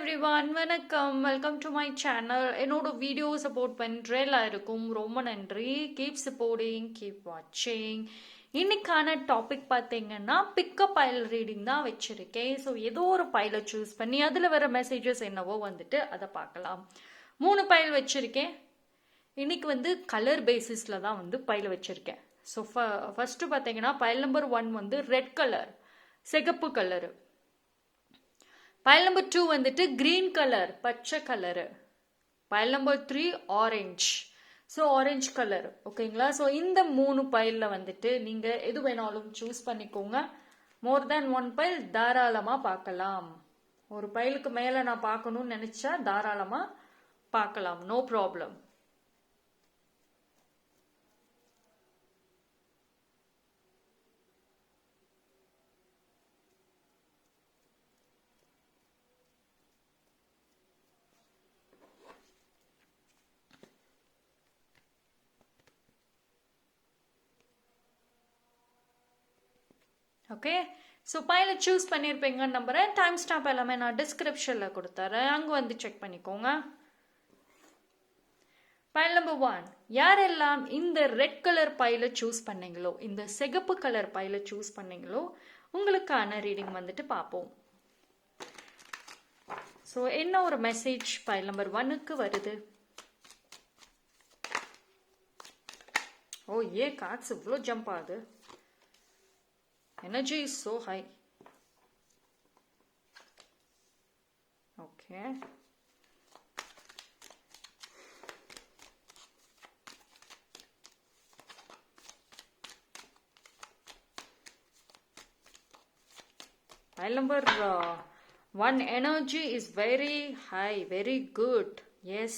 Everyone வணக்கம், welcome to my channel. என்னோட video support பண்ணுற எல்லாருக்கும் ரொம்ப நன்றி. கீப் சப்போர்ட்டிங், கீப் வாட்சிங். இன்னைக்கான டாபிக் பார்த்தீங்கன்னா பிக்கப் பைல் ரீடிங் தான் வச்சிருக்கேன். ஸோ ஏதோ ஒரு பைலை சூஸ் பண்ணி அதில் வர மெசேஜஸ் என்னவோ அதை பார்க்கலாம். 3 பைல் வச்சிருக்கேன். இன்னைக்கு கலர் பேசிஸில் தான் பைல் வச்சிருக்கேன். ஸோ ஃபர்ஸ்ட் பார்த்தீங்கன்னா பைல் நம்பர் 1 ரெட் கலர், சிகப்பு colour. Pile number 2 green colour, பச்சை colour. Pile number 3 orange, so orange colour. ஓகேங்களா? ஸோ இந்த 3 பைலில் நீங்கள் எது வேணாலும் சூஸ் பண்ணிக்கோங்க. மோர் தேன் 1 பைல் தாராளமாக பார்க்கலாம். ஒரு பைலுக்கு மேலே நான் பார்க்கணும்னு நினச்சா தாராளமாக பார்க்கலாம், நோ ப்ராப்ளம். ஓகே, ஸோ பைலை சூஸ் பண்ணியிருப்பீங்கன்னு நம்புறேன். டைம் ஸ்டாம்ப் எல்லாமே நான் டிஸ்கிரிப்ஷனில் கொடுத்துறேன், அங்கே செக் பண்ணிக்கோங்க. பைல் நம்பர் 1, யாரெல்லாம் இந்த ரெட் கலர் பைலை சூஸ் பண்ணீங்களோ, இந்த சிகப்பு கலர் பைலை சூஸ் பண்ணீங்களோ, உங்களுக்கான ரீடிங் பார்ப்போம். ஸோ என்ன ஒரு மெசேஜ் பைல் நம்பர் 1க்கு வருது? ஓ ஏ கார்ட்ஸ் இவ்வளோ ஜம்ப் ஆகுது. Energy is so high. Okay. Pile number 1, energy is very high, very good. Yes.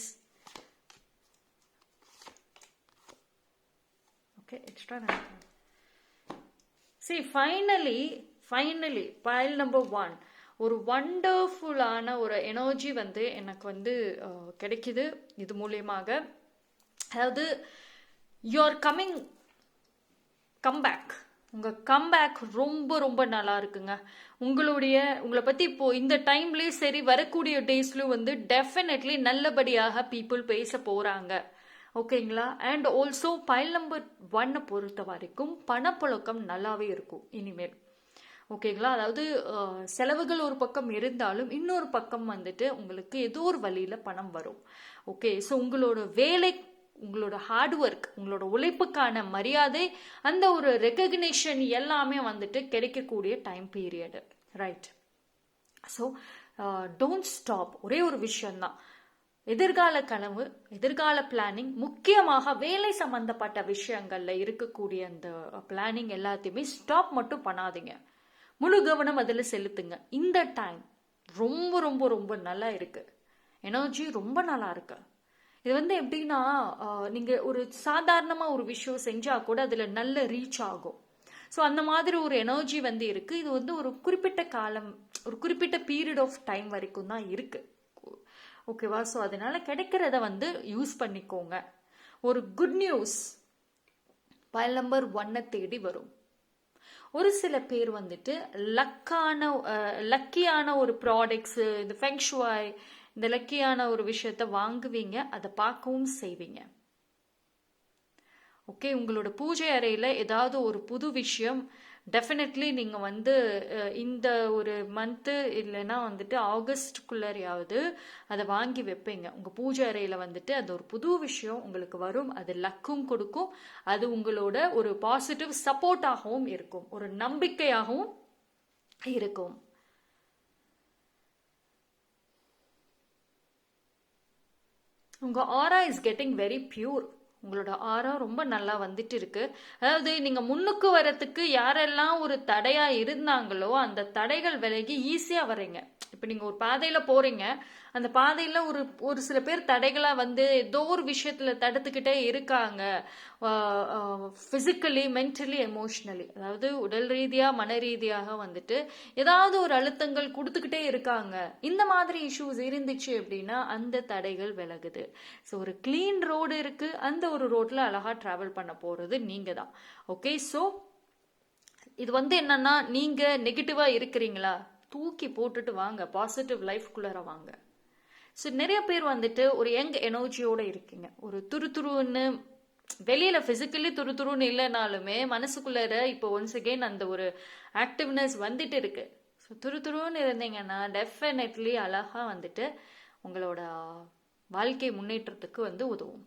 Okay, extra. See, finally, pile number 1, ஒரு வண்டர்ஃபுல்லான ஒரு எனர்ஜி எனக்கு கிடைக்குது இது மூலியமாக. அதாவது யுவர் கம்பேக், உங்கள் கம்பேக் ரொம்ப ரொம்ப நல்லா இருக்குங்க. உங்களை பற்றி இப்போ இந்த டைம்லேயே சரி, வரக்கூடிய டேஸ்லையும் டெஃபினெட்லி நல்லபடியாக பீப்புள் பேச போகிறாங்க. ஓகேங்களா? அண்ட் ஆல்சோ பைல் நம்பர் 1 பொறுத்த வரைக்கும் பணப்புழக்கம் நல்லாவே இருக்கும் இனிமேல். ஓகேங்களா? அதாவது செலவுகள் ஒரு பக்கம் இருந்தாலும் இன்னொரு பக்கம் உங்களுக்கு ஏதோ ஒரு வழியில் பணம் வரும். ஓகே, ஸோ உங்களோட வேலை, உங்களோட ஹார்ட் ஒர்க், உங்களோட உழைப்புக்கான மரியாதை, அந்த ஒரு ரெகக்னிஷன் எல்லாமே கிடைக்கக்கூடிய time period. Right? So don't stop. ஒரே ஒரு விஷயம்தான், எதிர்கால கனவு, எதிர்கால பிளானிங், முக்கியமாக வேலை சம்பந்தப்பட்ட விஷயங்கள்ல இருக்கக்கூடிய அந்த பிளானிங் எல்லாத்தையுமே ஸ்டாப் மட்டும் பண்ணாதீங்க. முழு கவனம் அதில் செலுத்துங்க. இந்த டைம் ரொம்ப ரொம்ப ரொம்ப நல்லா இருக்கு, எனர்ஜி ரொம்ப நல்லா இருக்கு. இது எப்படின்னா, நீங்க ஒரு சாதாரணமா ஒரு விஷயம் செஞ்சா கூட அதுல நல்ல ரீச் ஆகும். ஸோ அந்த மாதிரி ஒரு எனர்ஜி இருக்கு. இது ஒரு குறிப்பிட்ட காலம், ஒரு குறிப்பிட்ட பீரியட் ஆஃப் டைம் வரைக்கும் தான் இருக்கு. ஓகேவா? ஸோ அதனால கிடைக்கிறத யூஸ் பண்ணிக்கோங்க. ஒரு குட் நியூஸ் பைல் நம்பர் 1 தேடி வரும். ஒரு சில பேர் லக்கியான ஒரு ப்ராடக்ட்ஸ், இந்த ஃபெங்ஷுவாய், இந்த லக்கியான ஒரு விஷயத்த வாங்குவீங்க, அதை பார்க்கவும் செய்வீங்க. ஓகே, உங்களோட பூஜை அறையில் ஏதாவது ஒரு புது விஷயம் டெஃபினெட்லி நீங்கள் இந்த ஒரு மந்த்து இல்லைன்னா ஆகஸ்டுக்குள்ளரையாவது அதை வாங்கி வைப்பீங்க. உங்கள் பூஜை அறையில் அது ஒரு புது விஷயம் உங்களுக்கு வரும். அது லக்கும் கொடுக்கும். அது உங்களோட ஒரு பாசிட்டிவ் சப்போர்ட்டாகவும் இருக்கும், ஒரு நம்பிக்கையாகவும் இருக்கும். உங்கள் ஆரா இஸ் கெட்டிங் வெரி பியூர். உங்களோட ஆரா ரொம்ப நல்லா இருக்கு. அதாவது நீங்க முன்னுக்கு வரத்துக்கு யாரெல்லாம் ஒரு தடையா இருந்தாங்களோ அந்த தடைகள் விலகி ஈஸியா வரீங்க. இப்ப நீங்க ஒரு பாதையில போறீங்க, அந்த பாதையில ஒரு சில பேர் தடைகளா ஏதோ ஒரு விஷயத்துல தடுத்துக்கிட்டே இருக்காங்க. பிசிக்கலி, மென்டலி, எமோஷனலி, அதாவது உடல் ரீதியா மன ரீதியாக ஏதாவது ஒரு அழுத்தங்கள் கொடுத்துக்கிட்டே இருக்காங்க. இந்த மாதிரி இஷ்யூஸ் இருந்துச்சு அப்படின்னா அந்த தடைகள் விலகுது. ஸோ ஒரு கிளீன் ரோடு இருக்கு, அந்த ஒரு ரோட்ல அழகா டிராவல் பண்ண போறது நீங்க தான். ஓகே, ஸோ இது என்னன்னா, நீங்க நெகட்டிவா இருக்கிறீங்களா, தூக்கி போட்டுட்டு வாங்க, பாசிட்டிவ் லைஃப்குள்ளார வாங்க. ஸோ நிறைய பேர் வந்துட்டு ஒரு யங் எனர்ஜியோட இருக்கீங்க. ஒரு துருதுருன்னு வெளியில பிசிக்கலி துருதுருன்னு இல்லைனாலுமே மனசுக்குள்ளார இப்போ ஒன்ஸ் அகெயின் அந்த ஒரு ஆக்டிவ்னஸ் வந்துட்டு இருக்கு. ஸோ துருதுருன்னு இருந்தீங்கன்னா டெஃபினெட்லி அழகா வந்துட்டு உங்களோட வாழ்க்கை முன்னேற்றத்துக்கு வந்து உதவும்.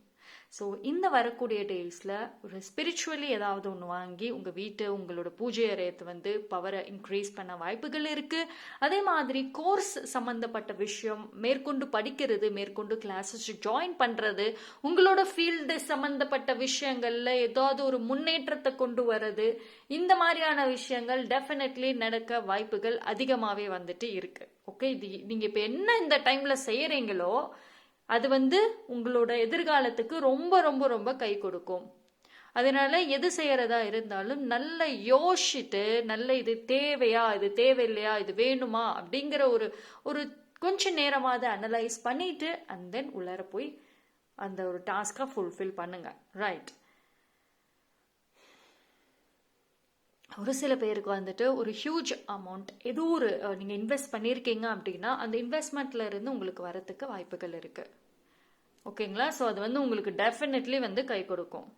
ஸோ இந்த வரக்கூடிய டேஸில் ஒரு ஸ்பிரிச்சுவலி ஏதாவது ஒன்று வாங்கி உங்கள் வீட்டை, உங்களோட பூஜை அறையத்தை வந்து பவரை இன்க்ரீஸ் பண்ண வாய்ப்புகள் இருக்குது. அதே மாதிரி கோர்ஸ் சம்மந்தப்பட்ட விஷயம் மேற்கொண்டு படிக்கிறது, மேற்கொண்டு கிளாஸஸ் ஜாயின் பண்ணுறது, உங்களோட ஃபீல்டு சம்மந்தப்பட்ட விஷயங்களில் ஏதாவது ஒரு முன்னேற்றத்தை கொண்டு வர்றது, இந்த மாதிரியான விஷயங்கள் டெஃபினெட்லி நடக்க வாய்ப்புகள் அதிகமாகவே வந்துட்டு இருக்குது. ஓகே, இது நீங்கள் இப்போ என்ன இந்த டைமில் செய்கிறீங்களோ அது வந்து உங்களோட எதிர்காலத்துக்கு ரொம்ப ரொம்ப ரொம்ப கை கொடுக்கும். அதனால எது செய்யறதா இருந்தாலும் நல்ல யோசிச்சுட்டு, நல்ல இது தேவையா, இது தேவையில்லையா, இது வேணுமா அப்படிங்கிற ஒரு கொஞ்ச நேரமாவது அனலைஸ் பண்ணிட்டு அண்ட் தென் உள்ளார போய் அந்த ஒரு டாஸ்கை ஃபுல்ஃபில் பண்ணுங்க. ரைட். ஒரு சில பேருக்கு வந்துட்டு ஒரு ஹியூஜ் அமௌண்ட் ஏதோ ஒரு நீங்கள் இன்வெஸ்ட் பண்ணியிருக்கீங்க அப்படின்னா அந்த இன்வெஸ்ட்மெண்ட்ல இருந்து உங்களுக்கு வரத்துக்கு வாய்ப்புகள் இருக்கு. ஓகேங்களா? ஸோ அது வந்து உங்களுக்கு டெஃபினெட்லி வந்து கை கொடுக்கும்.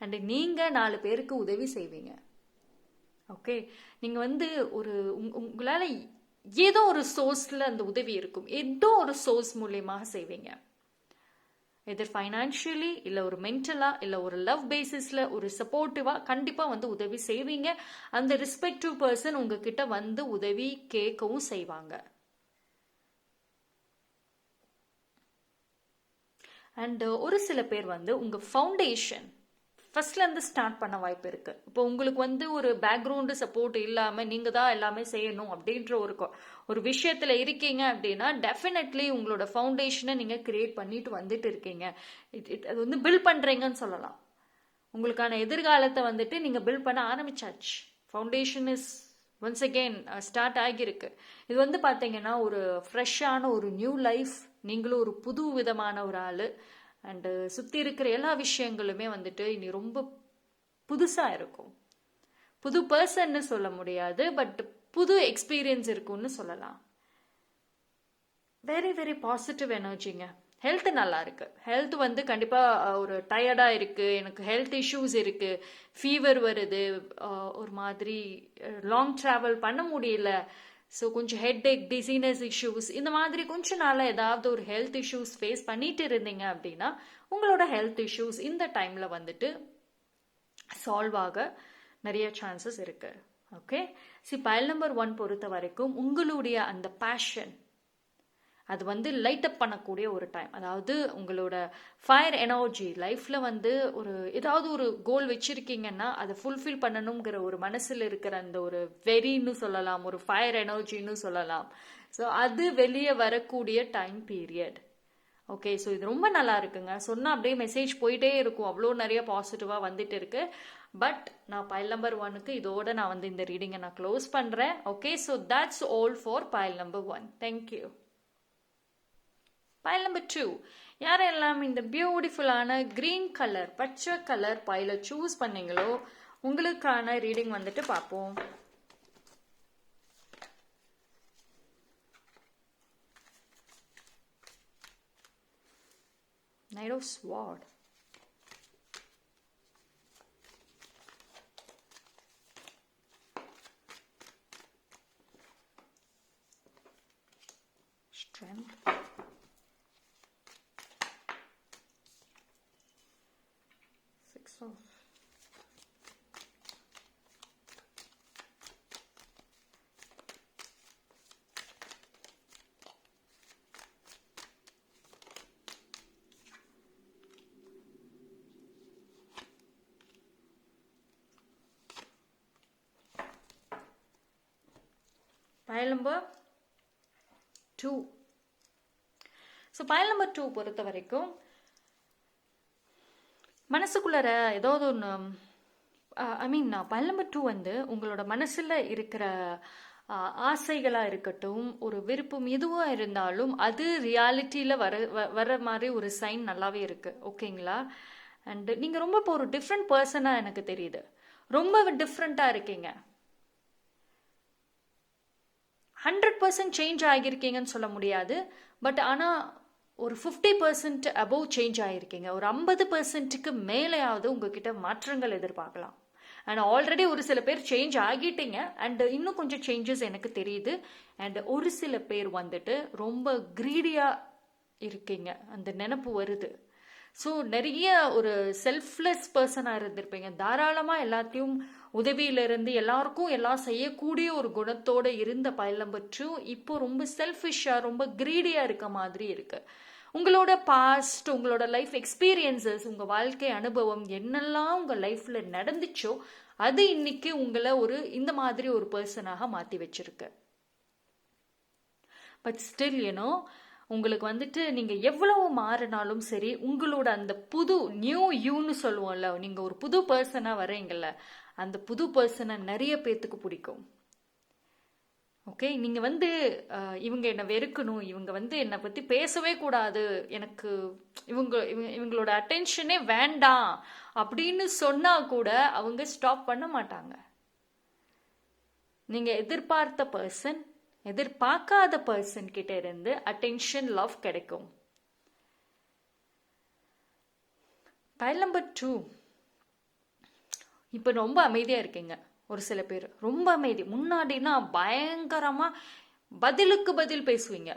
அண்ட் நீங்கள் 4 பேருக்கு உதவி செய்வீங்க. ஓகே, நீங்கள் வந்து உங்களால் ஏதோ ஒரு சோர்ஸில் அந்த உதவி இருக்கும், ஏதோ ஒரு சோர்ஸ் மூலியமாக செய்வீங்க. எதர் ஃபைனான்ஷியலி, இல்லை ஒரு மென்டலா, இல்லை ஒரு லவ் பேசிஸ்ல ஒரு சப்போர்ட்டிவா கண்டிப்பாக வந்து உதவி செய்வீங்க. அந்த ரெஸ்பெக்டிவ் பர்சன் உங்ககிட்ட வந்து உதவி கேட்கவும் செய்வாங்க. அண்ட் ஒரு சில பேர் வந்து உங்க ஃபவுண்டேஷன் ஃபர்ஸ்ட்ல இருந்து ஸ்டார்ட் பண்ண வாய்ப்பு இருக்கு. இப்போ உங்களுக்கு வந்து ஒரு பேக்ரவுண்டு சப்போர்ட் இல்லாம நீங்க தான் எல்லாமே செய்யணும் அப்படின்ற ஒரு விஷயத்துல இருக்கீங்க அப்படின்னா டெஃபினெட்லி உங்களோட ஃபவுண்டேஷனை நீங்க கிரியேட் பண்ணிட்டு வந்துட்டு இருக்கீங்க. அது வந்து பில்ட் பண்றீங்கன்னு சொல்லலாம். உங்களுக்கான எதிர்காலத்தை வந்துட்டு நீங்க பில்ட் பண்ண ஆரம்பிச்சாச்சு. Foundation is once again start ஆகியிருக்கு. இது வந்து பாத்தீங்கன்னா ஒரு ஃப்ரெஷ்ஷான ஒரு நியூ லைஃப். நீங்களும் ஒரு புது விதமான ஒரு ஆளு. அண்டு சுற்றி இருக்கிற எல்லா விஷயங்களுமே வந்துட்டு இனி ரொம்ப புதுசாக இருக்கும். புது பர்சன்னு சொல்ல முடியாது, பட் புது எக்ஸ்பீரியன்ஸ் இருக்கும்னு சொல்லலாம். வெரி வெரி பாசிட்டிவ் எனர்ஜிங்க. ஹெல்த் நல்லா இருக்கு. ஹெல்த் வந்து கண்டிப்பாக ஒரு டயர்டாக இருக்கு, எனக்கு ஹெல்த் இஷ்யூஸ் இருக்கு, ஃபீவர் வருது, ஒரு மாதிரி லாங் ட்ராவல் பண்ண முடியல, ஸோ கொஞ்சம் ஹெட் ஏக், டிசீனஸ் இஷ்யூஸ், இந்த மாதிரி கொஞ்ச நாளாக ஏதாவது ஒரு ஹெல்த் இஷ்யூஸ் ஃபேஸ் பண்ணிட்டு இருந்தீங்க அப்படின்னா உங்களோட ஹெல்த் இஷ்யூஸ் இந்த டைமில் வந்துட்டு சால்வ் ஆக நிறைய சான்சஸ் இருக்கு. ஓகே, பைல் நம்பர் 1 பொறுத்த வரைக்கும் உங்களுடைய அந்த பேஷன் அது வந்து லைட் அப் பண்ணக்கூடிய ஒரு டைம். அதாவது உங்களோட ஃபயர் எனர்ஜி லைஃப்ல வந்து ஏதாவது ஒரு கோல் வச்சிருக்கீங்கன்னா அதை ஃபுல்ஃபில் பண்ணணுங்கிற ஒரு மனசுல இருக்கிற அந்த ஒரு வெறின்னு சொல்லலாம், ஒரு ஃபயர் எனர்ஜின்னு சொல்லலாம். ஸோ அது வெளியே வரக்கூடிய டைம் பீரியட். ஓகே, ஸோ இது ரொம்ப நல்லா இருக்குங்க. சொன்னால் அப்படியே மெசேஜ் போயிட்டே இருக்கும், அவ்வளோ நிறைய பாசிட்டிவாக வந்துட்டு இருக்கு. பட் நான் பைல் நம்பர் 1க்கு இதோட நான் வந்து இந்த ரீடிங்கை நான் க்ளோஸ் பண்ணுறேன். Okay, so that's all for pile number 1. Thank you. File number 2, யாரெல்லாம் இந்த பியூட்டிஃபுல்லான கிரீன் கலர், பச்சை கலர் பைலை சூஸ் பண்ணீங்களோ உங்களுக்கான ரீடிங் வந்துட்டு பார்ப்போம். Knight of Sword, Strength, Six of file number 2. So pile number 2 பொறுத்த வரைக்கும் மனசுக்குள்ளார ஏதாவது ஒன்று பைல் நம்பர் 2 வந்து உங்களோட மனசில் இருக்கிற ஆசைகளாக இருக்கட்டும், ஒரு விருப்பம் எதுவாக இருந்தாலும் அது ரியாலிட்டியில் வர மாதிரி ஒரு சைன் நல்லாவே இருக்குது. ஓகேங்களா? அண்டு நீங்கள் ரொம்ப இப்போ ஒரு டிஃப்ரெண்ட் பர்சனாக எனக்கு தெரியுது. ரொம்ப டிஃப்ரெண்ட்டாக இருக்கீங்க. 100% சேஞ்ச் ஆகியிருக்கீங்கன்னு சொல்ல முடியாது. பட் ஆனால் ஒரு 50% அபவ் சேஞ்ச் ஆகியிருக்கீங்க. ஒரு 50%க்கு மேலேயாவது உங்ககிட்ட மாற்றங்கள் எதிர்பார்க்கலாம். அண்ட் ஆல்ரெடி ஒரு சில பேர் சேஞ்ச் ஆகிட்டீங்க. அண்ட் இன்னும் கொஞ்சம் சேஞ்சஸ் எனக்கு தெரியுது. அண்ட் ஒரு சில பேர் வந்துட்டு ரொம்ப க்ரீடியாக இருக்கீங்க. அந்த நினப்பு வருது. ஸோ நிறைய ஒரு செல்ஃப்லெஸ் பர்சனாக இருந்திருப்பீங்க. தாராளமாக எல்லாத்தையும் உதவியிலிருந்து எல்லாருக்கும் எல்லாம் செய்யக்கூடிய ஒரு குணத்தோடு இருந்த பைல் நம்பர் 2 இப்போ ரொம்ப செல்ஃபிஷாக ரொம்ப க்ரீடியாக இருக்க மாதிரி இருக்கு. உங்களோட பாஸ்ட், உங்களோட லைஃப் எக்ஸ்பீரியன்சஸ், உங்கள் வாழ்க்கை அனுபவம் என்னெல்லாம் உங்கள் லைஃப்பில் நடந்துச்சோ அது இன்னைக்கு உங்களை ஒரு இந்த மாதிரி ஒரு பர்சனாக மாற்றி வச்சிருக்கு. பட் ஸ்டில் உங்களுக்கு வந்துட்டு நீங்கள் எவ்வளவு மாறினாலும் சரி, உங்களோட அந்த புது நியூ யூன்னு சொல்லுவோம்ல, நீங்கள் ஒரு புது பர்சனாக வரீங்கல்ல, அந்த புது பர்சனை நிறைய பேர்த்துக்கு பிடிக்கும். ஓகே, நீங்கள் வந்து இவங்க என்னை வெறுக்கணும், இவங்க வந்து என்னை பற்றி பேசவே கூடாது, எனக்கு இவங்களோட அட்டென்ஷனே வேண்டாம் அப்படின்னு சொன்னால் கூட அவங்க ஸ்டாப் பண்ண மாட்டாங்க. நீங்கள் எதிர்பார்த்த பர்சன், எதிர்பார்க்காத பர்சன் கிட்ட இருந்து அட்டென்ஷன், லவ் கிடைக்கும். பைல் நம்பர் 2 இப்போ ரொம்ப அமைதியாக இருக்கீங்க. ஒரு சில பேர் ரொம்ப அமைதி. முன்னாடினா பயங்கரமா பதிலுக்கு பதில் பேசுவீங்க.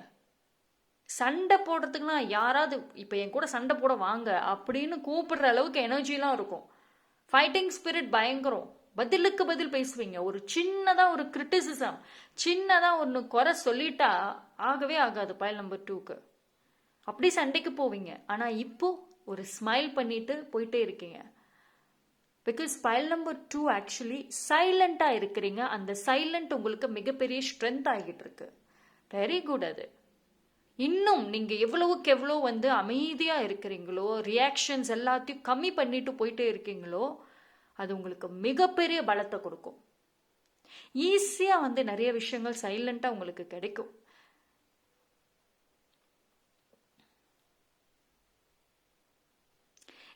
சண்டை போடுறதுக்குன்னா யாராவது இப்போ என் கூட சண்டை போட வாங்க அப்படின்னு கூப்பிடுற அளவுக்கு எனர்ஜிலாம் இருக்கும். ஃபைட்டிங் ஸ்பிரிட் பயங்கரம். பதிலுக்கு பதில் பேசுவீங்க. ஒரு சின்னதாக ஒரு கிரிட்டிசிசம், சின்னதாக ஒன்று குறை சொல்லிட்டா ஆகவே ஆகாது பைல் நம்பர் 2க்கு. அப்படி சண்டைக்கு போவீங்க. ஆனால் இப்போ ஒரு ஸ்மைல் பண்ணிட்டு போயிட்டே இருக்கீங்க. பிகாஸ் பைல் நம்பர் 2 ஆக்சுவலி சைலண்டாக இருக்கிறீங்க. அந்த சைலண்ட் உங்களுக்கு மிகப்பெரிய ஸ்ட்ரென்த் ஆகிட்டு இருக்கு. Very good. அது இன்னும் நீங்கள் எவ்வளவுக்கு எவ்வளோ வந்து அமைதியாக இருக்கிறீங்களோ, ரியாக்ஷன்ஸ் எல்லாத்தையும் கம்மி பண்ணிட்டு போயிட்டே இருக்கீங்களோ, அது உங்களுக்கு மிகப்பெரிய பலத்தை கொடுக்கும். ஈஸியாக வந்து நிறைய விஷயங்கள் சைலண்டாக உங்களுக்கு கிடைக்கும்.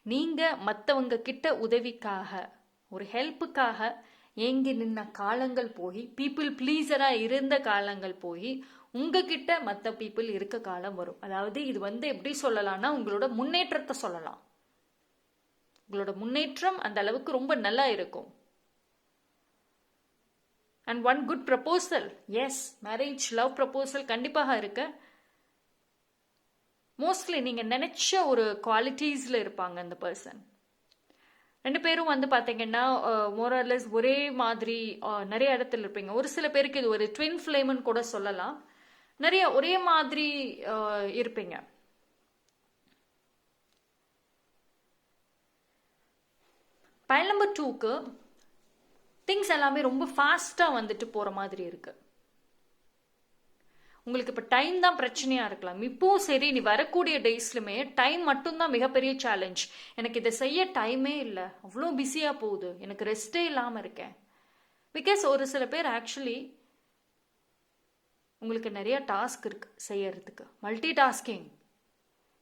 நீங்கள் மற்றவங்க கிட்ட உதவிக்காக, ஒரு ஹெல்ப்புக்காக ஏங்கி நின்ன காலங்கள் போய், பீப்புள் ப்ளீஸராக இருந்த காலங்கள் போய், உங்ககிட்ட மற்ற பீப்புள் இருக்க காலம் வரும். அதாவது இது வந்து எப்படி சொல்லலாம்னா, உங்களோட முன்னேற்றத்தை சொல்லலாம். உங்களோட முன்னேற்றம் அந்த அளவுக்கு ரொம்ப நல்லா இருக்கும். And one good proposal, yes, marriage love proposal கண்டிப்பாக இருக்கு. மோஸ்ட்லி நீங்கள் நினைச்ச ஒரு குவாலிட்டிஸில் இருப்பாங்க அந்த பர்சன். ரெண்டு பேரும் வந்து பார்த்தீங்கன்னா மோரலஸ் ஒரே மாதிரி நிறைய இடத்துல இருப்பீங்க. ஒரு சில பேருக்கு இது ஒரு ட்வின் ஃப்ளேம்னு கூட சொல்லலாம். நிறைய ஒரே மாதிரி இருப்பீங்க. பைல் நம்பர் 2க்கு திங்ஸ் எல்லாமே ரொம்ப ஃபாஸ்ட்டாக வந்துட்டு போகிற மாதிரி இருக்கு. உங்களுக்கு இப்போ டைம் தான் பிரச்சனையாக இருக்கலாம். இப்போவும் சரி, நீ வரக்கூடிய டேஸ்லுமே டைம் மட்டும்தான் மிகப்பெரிய சேலஞ்ச். எனக்கு இதை செய்ய டைமே இல்லை, அவ்வளோ பிஸியாக போகுது, எனக்கு ரெஸ்டே இல்லாமல் இருக்கேன். பிகாஸ் ஒரு சில பேர் ஆக்சுவலி உங்களுக்கு நிறைய டாஸ்க் இருக்கு செய்யறதுக்கு. மல்டி டாஸ்கிங்,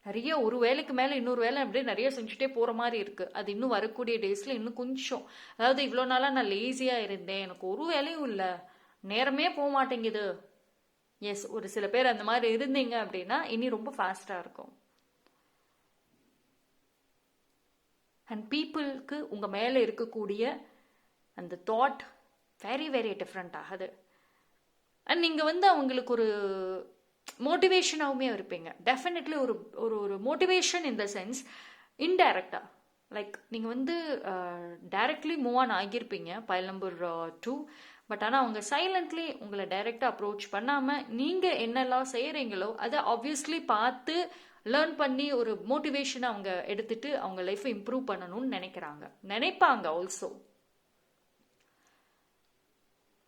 நிறைய ஒரு வேலைக்கு மேலே இன்னொரு வேலை அப்படியே நிறைய செஞ்சுட்டே போகிற மாதிரி இருக்குது. அது இன்னும் வரக்கூடிய டேஸில் இன்னும் கொஞ்சம், அதாவது இவ்வளோ நாளாக நான் லேசியாக இருந்தேன், எனக்கு ஒரு வேலையும் இல்லை, நேரமே போக மாட்டேங்குது. எஸ், ஒரு சில பேர் அந்த மாதிரி இருந்தீங்க அப்படின்னா இனி ரொம்ப ஃபாஸ்ட்டாக இருக்கும். அண்ட் பீப்புளுக்கு உங்கள் மேலே இருக்கக்கூடிய அந்த தாட் வெரி வெரி டிஃப்ரெண்ட் ஆகுது. அண்ட் நீங்கள் வந்து அவங்களுக்கு ஒரு மோட்டிவேஷனாகவுமே இருப்பீங்க. டெஃபினெட்லி ஒரு ஒரு ஒரு மோட்டிவேஷன் இன் த சென்ஸ் இன்டைரக்டாக. லைக் நீங்கள் வந்து டைரக்ட்லி மூவ் ஆன் ஆகியிருப்பீங்க பைல் நம்பர் 2. பட் ஆனால் அவங்க சைலண்ட்லி உங்களை டைரெக்டாக அப்ரோச் பண்ணாமல் நீங்கள் என்னெல்லாம் செய்கிறீங்களோ அதை ஆப்வியஸ்லி பார்த்து லேர்ன் பண்ணி ஒரு மோட்டிவேஷனை அவங்க எடுத்துட்டு அவங்க லைஃப்பை இம்ப்ரூவ் பண்ணணும்னு நினைப்பாங்க. ஆல்சோ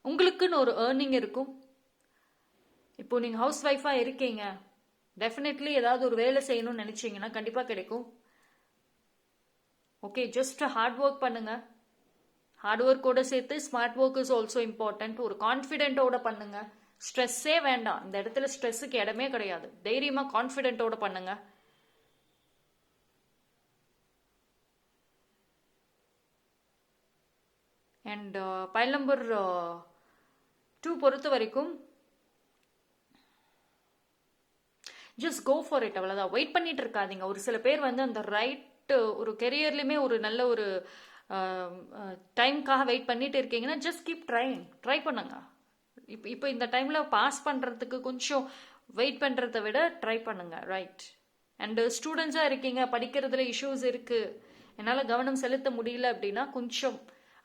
உங்களுக்குன்னு ஒரு ஏர்னிங் இருக்கும். இப்போ நீங்கள் ஹவுஸ் ஒய்ஃபாக இருக்கீங்க, டெஃபினெட்லி ஏதாவது ஒரு வேலை செய்யணும்னு நினச்சிங்கன்னா கண்டிப்பாக கிடைக்கும். ஓகே, ஜஸ்ட் ஹார்ட் ஒர்க் பண்ணுங்க. ஹார்ட் ஒர்க்கோட சேர்த்து smart work is also important. ஒரு கான்ஃபிடென்ட்டோட பண்ணுங்க. ஸ்ட்ரெஸ்ஸே வேண்டாம். இந்த இடத்துல ஸ்ட்ரெஸ்ஸுக்கு இடமே கிடையாது. தைரியமாக கான்ஃபிடென்ட்டோட பண்ணுங்க. அண்ட் பைல் நம்பர் 2 பொறுத்த வரைக்கும் ஜஸ்ட் கோ ஃபார் இட், அவ்வளோதான். வெயிட் பண்ணிட்டு இருக்காதீங்க. ஒரு சில பேர் வந்து அந்த ரைட் ஒரு கெரியர்லையுமே ஒரு நல்ல ஒரு டைம்காக வெயிட் பண்ணிட்டு இருக்கீங்கன்னா ஜஸ்ட் கீப் ட்ரை பண்ணுங்க. இப்போ இந்த டைம்ல பாஸ் பண்றதுக்கு கொஞ்சம் வெயிட் பண்றதை விட ட்ரை பண்ணுங்க, ரைட்? அண்ட் ஸ்டூடெண்ட்ஸா இருக்கீங்க, படிக்கிறதுல இஷ்யூஸ் இருக்கு, என்னால் கவனம் செலுத்த முடியல அப்படின்னா கொஞ்சம்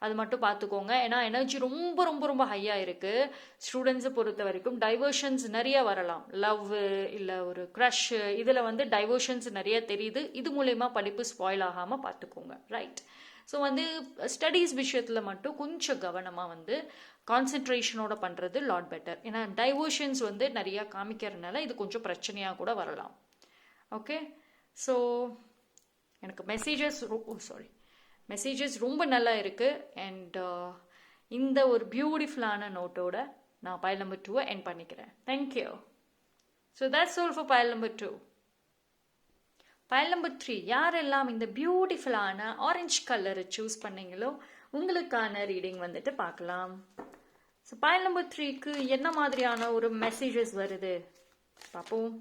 அது மட்டும் பார்த்துக்கோங்க. ஏன்னா எனர்ஜி ரொம்ப ரொம்ப ரொம்ப ஹையாக இருக்கு. ஸ்டூடெண்ட்ஸை பொறுத்த வரைக்கும் டைவர்ஷன்ஸ் நிறைய வரலாம். லவ் இல்லை ஒரு க்ரஷ், இதில் வந்து டைவர்ஷன்ஸ் நிறைய தெரியுது. இது மூலயமா படிப்பு ஸ்பாயில் ஆகாமல் பார்த்துக்கோங்க, ரைட்? ஸோ வந்து ஸ்டடீஸ் விஷயத்தில் மட்டும் கொஞ்சம் கவனமாக வந்து கான்சென்ட்ரேஷனோட பண்ணுறது லாட் பெட்டர். ஏன்னா டைவர்ஷன்ஸ் வந்து நிறையா காமிக்கிறதுனால இது கொஞ்சம் பிரச்சனையாக கூட வரலாம். ஓகே, ஸோ எனக்கு மெசேஜஸ் ரொம்ப நல்லா இருக்குது. அண்ட் இந்த ஒரு பியூட்டிஃபுல்லான நோட்டோட நான் பைல் நம்பர் 2 எண்ட் பண்ணிக்கிறேன். Thank you. So that's all for pile number 2. File number 3, யாரெல்லாம் இந்த பியூட்டிஃபுல்லான ஆரஞ்சு கலரை சூஸ் பண்ணீங்களோ உங்களுக்கான ரீடிங் வந்துட்டு பார்க்கலாம். ஸோ பைல் நம்பர் 3க்கு என்ன மாதிரியான ஒரு மெசேஜஸ் வருது பார்ப்போம்.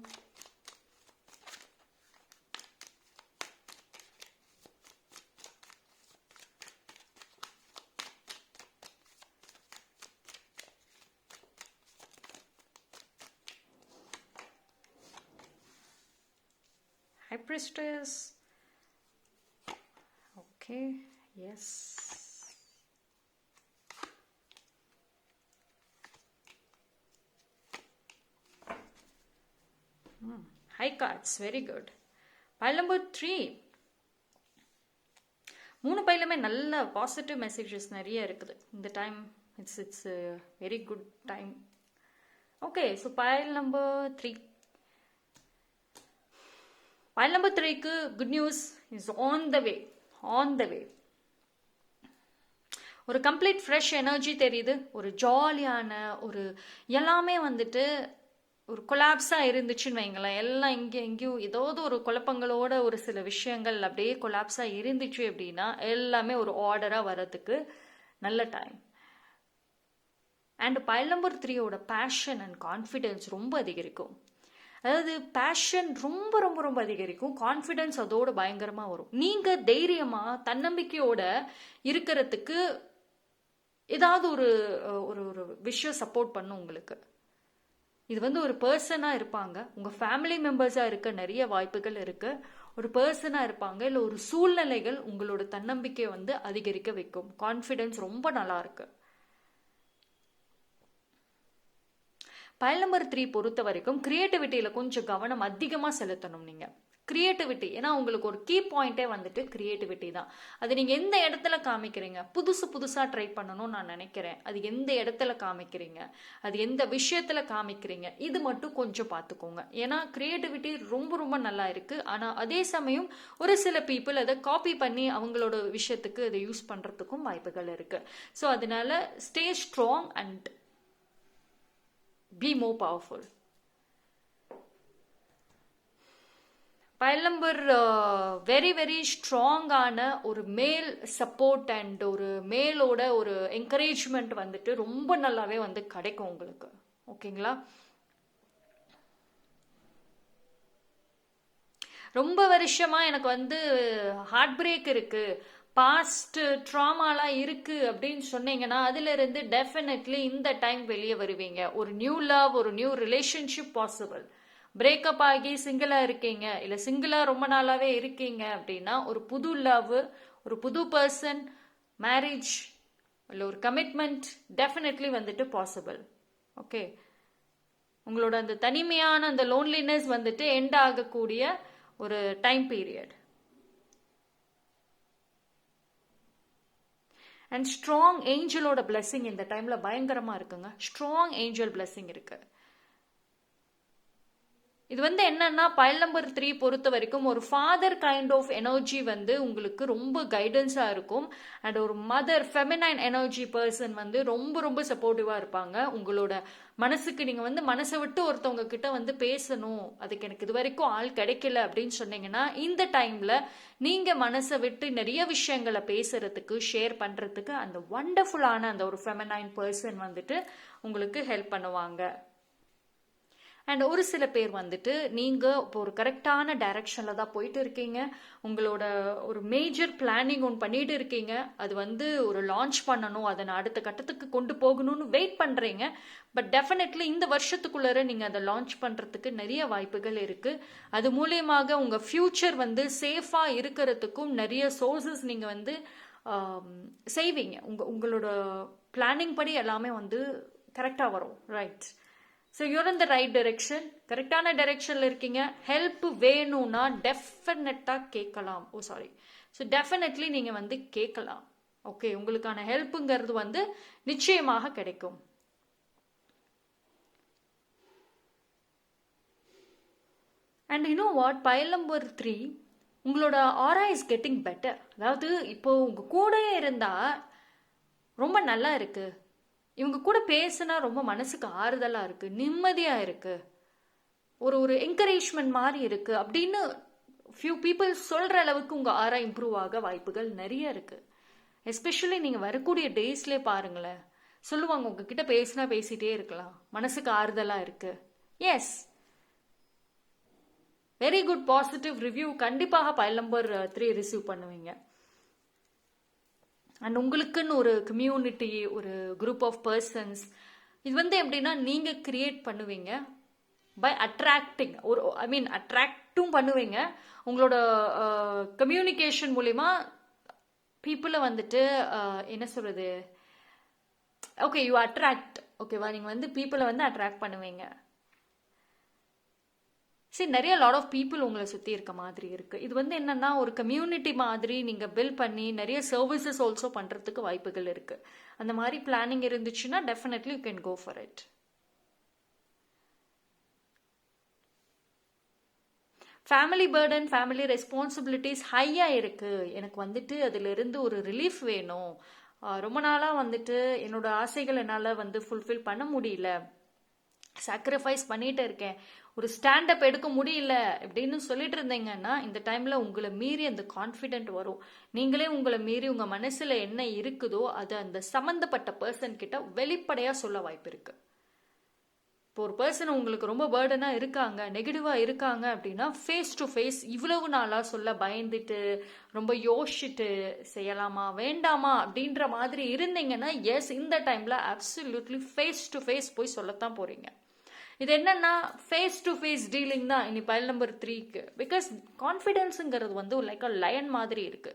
High Priestess. Okay, yes. High cards, very good. Pile number 3. 3 பைலுமே நல்ல பாசிட்டிவ் மெசேஜஸ் நிறைய இருக்குது இந்த time. It's very good time. Okay, so pile number 3. Pile number 3க்கு good news is on the way. ஒரு கம்ப்ளீட் ஃப்ரெஷ் எனர்ஜி தெரியுது. ஒரு ஜாலியான ஒரு எல்லாமே வந்துட்டு ஒரு கொலாப்ஸாக இருந்துச்சுன்னு வைங்களேன். எல்லாம் எங்கேயும் ஏதாவது ஒரு குழப்பங்களோட ஒரு சில விஷயங்கள் அப்படியே கொலாப்ஸாக இருந்துச்சு அப்படின்னா எல்லாமே ஒரு ஆர்டராக வர்றதுக்கு நல்ல டைம். அண்ட் பைல் நம்பர் 3யோட பேஷன் அண்ட் கான்ஃபிடென்ஸ் ரொம்ப அதிகரிக்கும். அதாவது பேஷன் ரொம்ப ரொம்ப ரொம்ப அதிகரிக்கும், கான்ஃபிடென்ஸ் அதோட பயங்கரமாக வரும். நீங்கள் தைரியமாக தன்னம்பிக்கையோட இருக்கிறதுக்கு ஏதாவது ஒரு ஒரு ஒரு விஷயம் சப்போர்ட் பண்ணும் உங்களுக்கு. இது வந்து ஒரு பர்சனாக இருப்பாங்க, உங்கள் ஃபேமிலி மெம்பர்ஸாக இருக்க நிறைய வாய்ப்புகள் இருக்கு. ஒரு பர்சனாக இருப்பாங்க, இல்லை ஒரு சூழ்நிலைகள் உங்களோட தன்னம்பிக்கையை வந்து அதிகரிக்க வைக்கும். கான்ஃபிடென்ஸ் ரொம்ப நல்லா இருக்கு. பைல் நம்பர் 3 பொறுத்த வரைக்கும் கிரியேட்டிவிட்டியில் கொஞ்சம் கவனம் அதிகமாக செலுத்தணும் நீங்கள். கிரியேட்டிவிட்டி, ஏன்னா உங்களுக்கு ஒரு கீ பாயிண்டே வந்துட்டு கிரியேட்டிவிட்டி தான். அது நீங்கள் எந்த இடத்துல காமிக்கிறீங்க, புதுசாக ட்ரை பண்ணணும்னு நான் நினைக்கிறேன். அது எந்த இடத்துல காமிக்கிறீங்க, அது எந்த விஷயத்தில் காமிக்கிறீங்க, இது மட்டும் கொஞ்சம் பார்த்துக்கோங்க. ஏன்னா கிரியேட்டிவிட்டி ரொம்ப ரொம்ப நல்லா இருக்குது. ஆனால் அதே சமயம் ஒரு சில பீப்புள் அதை காப்பி பண்ணி அவங்களோட விஷயத்துக்கு அதை யூஸ் பண்ணுறதுக்கும் வாய்ப்புகள் இருக்குது. ஸோ அதனால stay strong and be more powerful. File number very very ஸ்ட்ராங்கான ஒரு மேல் சப்போர்ட் அண்ட் ஒரு மேலோட ஒரு என்கரேஜ்மெண்ட் வந்துட்டு ரொம்ப நல்லாவே வந்து கிடைக்கும் உங்களுக்கு. ஓகேங்களா? ரொம்ப வருஷமா எனக்கு வந்து ஹார்ட் பிரேக் இருக்கு, பாஸ்ட் ட்ராமாலாம் இருக்கு அப்படின்னு சொன்னீங்கன்னா அதுல இருந்து டெஃபினெட்லி இந்த டைம் வெளியே வருவீங்க. ஒரு நியூ லவ், ஒரு நியூ ரிலேஷன்ஷிப் பாசிபிள். பிரேக்கப் ஆகி சிங்கிளா இருக்கீங்க, இல்ல சிங்கிளா ரொம்ப நாளாவே இருக்கீங்க அப்படின்னா ஒரு புது லவ், ஒரு புது பர்சன், மேரேஜ் இல்லை ஒரு கமிட்மெண்ட் டெஃபினெட்லி வந்துட்டு பாசிபிள். ஓகே, உங்களோட அந்த தனிமையான அந்த லோன்லினஸ் வந்துட்டு எண்ட் ஆகக்கூடிய ஒரு டைம் பீரியட். அண்ட் ஸ்ட்ராங் ஏஞ்சலோட பிளெஸிங் இந்த டைம்ல பயங்கரமா இருக்குங்க. ஸ்ட்ராங் ஏஞ்சல் பிளெஸிங் இருக்கு. இது வந்து என்னன்னா பைல் நம்பர் 3 பொறுத்த வரைக்கும் ஒரு ஃபாதர் கைண்ட் ஆஃப் எனர்ஜி வந்து உங்களுக்கு ரொம்ப கைடன்ஸா இருக்கும். அண்ட் ஒரு மதர் ஃபெமினைன் எனர்ஜி பர்சன் வந்து ரொம்ப ரொம்ப சப்போர்ட்டிவா இருப்பாங்க. உங்களோட மனசுக்கு நீங்க வந்து மனசை விட்டு ஒருத்தவங்க கிட்ட வந்து பேசணும், அதுக்கு எனக்கு இது வரைக்கும் ஆள் கிடைக்கல அப்படின்னு சொன்னீங்கன்னா இந்த டைம்ல நீங்க மனசை விட்டு நிறைய விஷயங்களை பேசுறதுக்கு, ஷேர் பண்றதுக்கு அந்த வண்டர்ஃபுல்லான அந்த ஒரு ஃபெமினைன் பர்சன் வந்துட்டு உங்களுக்கு ஹெல்ப் பண்ணுவாங்க. அண்ட் ஒரு சில பேர் வந்துட்டு நீங்கள் இப்போ ஒரு கரெக்டான டைரக்ஷனில் தான் போயிட்டு இருக்கீங்க. உங்களோட ஒரு மேஜர் பிளானிங் ஒன்று பண்ணிட்டு இருக்கீங்க. அது வந்து ஒரு லான்ச் பண்ணணும், அதை நான் அடுத்த கட்டத்துக்கு கொண்டு போகணும்னு வெயிட் பண்ணுறீங்க. பட் டெஃபினெட்லி இந்த வருஷத்துக்குள்ளார நீங்கள் அதை லான்ச் பண்ணுறதுக்கு நிறைய வாய்ப்புகள் இருக்குது. அது மூலியமாக உங்கள் ஃப்யூச்சர் வந்து சேஃபாக இருக்கிறதுக்கும் நிறைய சோர்சஸ் நீங்கள் வந்து செய்வீங்க. உங்களோட பிளானிங் படி எல்லாமே வந்து கரெக்டாக வரும். Right. So your in the right direction, கரெக்டான டைரெக்ஷனில் இருக்கீங்க. ஹெல்ப் வேணும்னா டெஃபினட்டாக கேட்கலாம். ஸோ டெஃபினெட்லி நீங்கள் வந்து கேட்கலாம். ஓகே, உங்களுக்கான ஹெல்ப்புங்கிறது வந்து நிச்சயமாக கிடைக்கும். And you know what, file number 3, உங்களோட ஆரா இஸ் கெட்டிங் பெட்டர். அதாவது இப்போ உங்கள் கூடயே இருந்தால் ரொம்ப நல்லா இருக்குது, இவங்க கூட பேசினா ரொம்ப மனசுக்கு ஆறுதலாக இருக்குது, நிம்மதியாக இருக்குது, ஒரு என்கரேஜ்மெண்ட் மாதிரி இருக்குது அப்படின்னு ஃபியூ பீப்புள் சொல்கிற அளவுக்கு உங்கள் ஆரா இம்ப்ரூவ் ஆக வாய்ப்புகள் நிறைய இருக்குது. எஸ்பெஷலி நீங்கள் வரக்கூடிய டேஸ்லேயே பாருங்களேன், சொல்லுவாங்க உங்ககிட்ட பேசினா பேசிகிட்டே இருக்கலாம், மனசுக்கு ஆறுதலாக இருக்குது. Yes, very good positive review கண்டிப்பாக பைல் நம்பர் 3 ரிசீவ் பண்ணுவீங்க. அண்ட் உங்களுக்குன்னு ஒரு கம்யூனிட்டி, ஒரு குரூப் ஆஃப் பர்சன்ஸ், இது வந்து எப்படின்னா நீங்கள் கிரியேட் பண்ணுவீங்க பை அட்ராக்டிங். அட்ராக்டும் பண்ணுவீங்க. உங்களோட கம்யூனிகேஷன் மூலிமா பீப்புளை வந்துட்டு என்ன சொல்கிறது, ஓகே யூ அட்ராக்ட். ஓகேவா, நீங்கள் வந்து பீப்புளை வந்து அட்ராக்ட் பண்ணுவீங்க. சரி, நிறைய லாட் ஆஃப் பீப்புள் உங்களை சுற்றி இருக்க மாதிரி இருக்குது. இது வந்து என்னென்னா ஒரு கம்யூனிட்டி மாதிரி நீங்கள் பில்ட் பண்ணி நிறைய சர்வீசஸ் ஆல்சோ பண்ணுறதுக்கு வாய்ப்புகள் இருக்குது. அந்த மாதிரி பிளானிங் இருந்துச்சுன்னா definitely you can go for it. Family burden, family responsibilities ஹையாக இருக்குது. எனக்கு வந்துட்டு அதிலிருந்து ஒரு ரிலீஃப் வேணும். ரொம்ப நாளாக வந்துட்டு என்னோட ஆசைகள் என்னால் வந்து ஃபுல்ஃபில் பண்ண முடியல, சாக்ரிஃபைஸ் பண்ணிட்டு இருக்கேன், ஒரு ஸ்டாண்டப் எடுக்க முடியல அப்படின்னு சொல்லிட்டு இருந்தீங்கன்னா இந்த டைமில் உங்களை மீறி அந்த கான்ஃபிடென்ட் வரும். நீங்களே உங்களை மீறி உங்கள் மனசில் என்ன இருக்குதோ அது அந்த சம்மந்தப்பட்ட பர்சன் கிட்ட வெளிப்படையாக சொல்ல வாய்ப்பு இருக்கு. இப்போ ஒரு பர்சன் உங்களுக்கு ரொம்ப பேர்டனாக இருக்காங்க, நெகட்டிவாக இருக்காங்க அப்படின்னா ஃபேஸ் டு ஃபேஸ் இவ்வளவு நாளாக சொல்ல பயந்துட்டு ரொம்ப யோசிச்சுட்டு செய்யலாமா வேண்டாமா அப்படின்ற மாதிரி இருந்தீங்கன்னா எஸ், இந்த டைமில் அப்சல்யூட்லி ஃபேஸ் டு ஃபேஸ் போய் சொல்லத்தான் போகிறீங்க. இது என்னன்னா ஃபேஸ் டு ஃபேஸ் டீலிங் தான் இனி பைல் நம்பர் 3க்கு. பிகாஸ் கான்ஃபிடென்ஸுங்கிறது வந்து லைக் அ லயன் மாதிரி இருக்கு.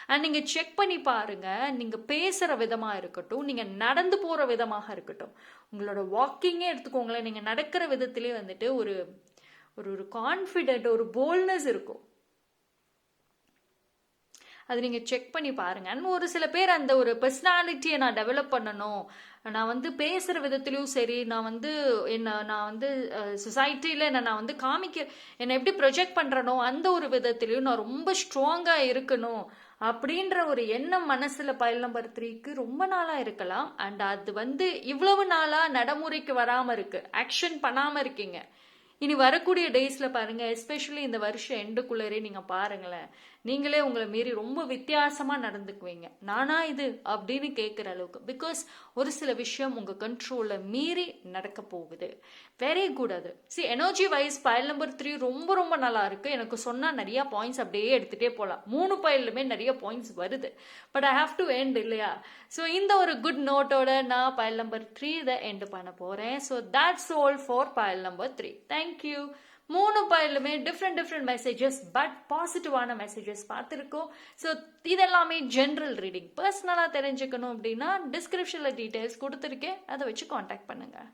அண்ட் நீங்கள் செக் பண்ணி பாருங்க, நீங்கள் பேசுகிற விதமாக இருக்கட்டும், நீங்கள் நடந்து போகிற விதமாக இருக்கட்டும், உங்களோட வாக்கிங்கே எடுத்துக்கோங்களேன், நீங்கள் நடக்கிற விதத்திலே வந்துட்டு ஒரு ஒரு கான்ஃபிடென்ட், ஒரு போல்ட்னஸ் இருக்கும். அது நீங்கள் செக் பண்ணி பாருங்க. அண்ட் ஒரு சில பேர் அந்த ஒரு பர்சனாலிட்டியை நான் டெவலப் பண்ணணும், நான் வந்து பேசுகிற விதத்துலையும் சரி, நான் வந்து சொசைட்டியில் நான் வந்து என்னை எப்படி ப்ரொஜெக்ட் பண்ணுறனோ அந்த ஒரு விதத்துலையும் நான் ரொம்ப ஸ்ட்ராங்காக இருக்கணும் அப்படின்ற ஒரு எண்ணம் மனசில் பைல் நம்பர் 3க்கு ரொம்ப நாளாக இருக்கலாம். அண்ட் அது வந்து இவ்வளவு நாளாக நடைமுறைக்கு வராமல் இருக்கு, ஆக்ஷன் பண்ணாமல் இருக்கீங்க. இனி வரக்கூடிய டேஸில் பாருங்கள், எஸ்பெஷலி இந்த வருஷம் எண்டுக்குள்ளரே நீங்கள் பாருங்களேன், நீங்களே உங்களை மீறி ரொம்ப வித்தியாசமாக நடந்துக்குவீங்க. நானா இது அப்படின்னு கேட்குற அளவுக்கு. பிகாஸ் ஒரு சில விஷயம் உங்கள் கண்ட்ரோலில் மீறி நடக்க போகுது. Very good. அது எனர்ஜி வைஸ் பைல் நம்பர் 3 ரொம்ப ரொம்ப நல்லா இருக்குது. எனக்கு சொன்னால் நிறையா பாயிண்ட்ஸ் அப்படியே எடுத்துகிட்டே போகலாம். 3 பைலுமே நிறைய பாயிண்ட்ஸ் வருது. But I have to end இல்லையா? ஸோ இந்த ஒரு குட் நோட்டோட நான் பைல் நம்பர் 3 இதை எண்ட் பண்ண போகிறேன். So that's all for pile number 3. Thank you. 3 பைலுமே டிஃப்ரெண்ட் மெசேஜஸ், பட் பாசிட்டிவான மெசேஜஸ் பார்த்துருக்கோம். ஸோ இதெல்லாமே ஜென்ரல் ரீடிங். பர்சனலாக தெரிஞ்சுக்கணும் அப்படின்னா டிஸ்கிரிப்ஷனில் டீட்டெயில்ஸ் கொடுத்துருக்கேன், அதை வச்சு காண்டாக்ட் பண்ணுங்கள்.